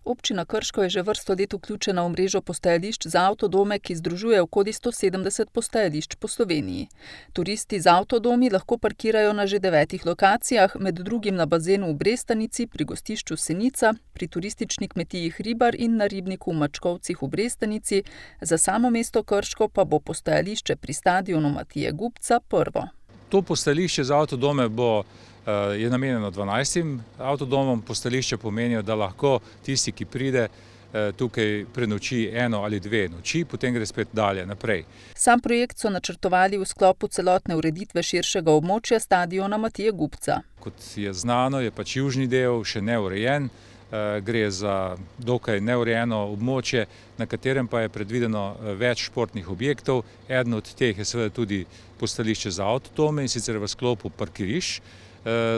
Občina Krško je že vrsto let vključena v mrežo postajališč za avtodome, ki združuje okoli 170 postajališč po Sloveniji. Turisti z avtodomi lahko parkirajo na že 9 lokacijah, med drugim na bazenu v Brestanici, pri gostišču Senica, pri turistični kmetiji Hribar in na ribniku v Mačkovcih v Brestanici, za samo mesto Krško pa bo postajališče pri stadionu Matije Gubca prvo. To postajališče za avtodome je namenjeno 12 avtodomom. Postajališče pomenijo, da lahko tisti, ki pride tukaj prenoči 1 ali 2 noči, potem gre spet dalje naprej. Sam projekt so načrtovali v sklopu celotne ureditve širšega območja stadiona Matije Gubca. Kot je znano, je pač južni del še neurejen. Gre za dokaj neurejeno območje, na katerem pa je predvideno več športnih objektov. Eden od teh je seveda tudi postajališče za avtodome, in sicer v sklopu parkirišč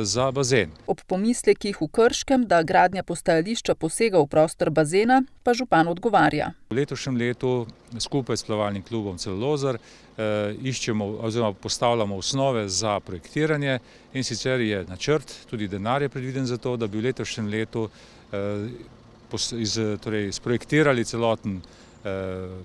za bazen. Ob pomislekih v Krškem, da gradnja postajališča posega v prostor bazena, pa župan odgovarja. V letošnjem letu skupaj s plavalnim klubom Celolozar iščemo oziroma postavljamo osnove za projektiranje, in sicer je načrt, tudi denar je predviden za to, da bi v letošnjem letu sprojektirali celoten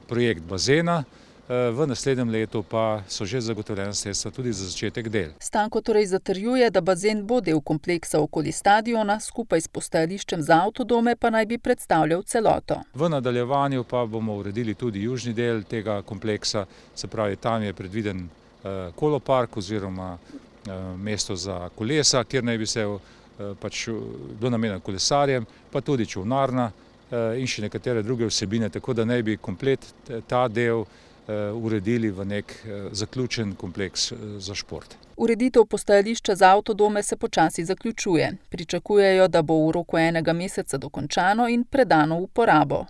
projekt bazena. V naslednjem letu pa so že zagotovljena sredstva tudi za začetek del. Stanko torej zatrjuje, da bazen bo del kompleksa okoli stadiona, skupaj s postajališčem za avtodome pa naj bi predstavljal celoto. V nadaljevanju pa bomo uredili tudi južni del tega kompleksa, se pravi, tam je predviden kolopark oziroma mesto za kolesa, kjer naj bi se bilo namenjeno kolesarjem, pa tudi čolnarna in še nekatere druge vsebine, tako da naj bi komplet ta del uredili v nek zaključen kompleks za šport. Ureditev postajališča za avtodome se počasi zaključuje. Pričakujejo, da bo v roku 1 meseca dokončano in predano v uporabo.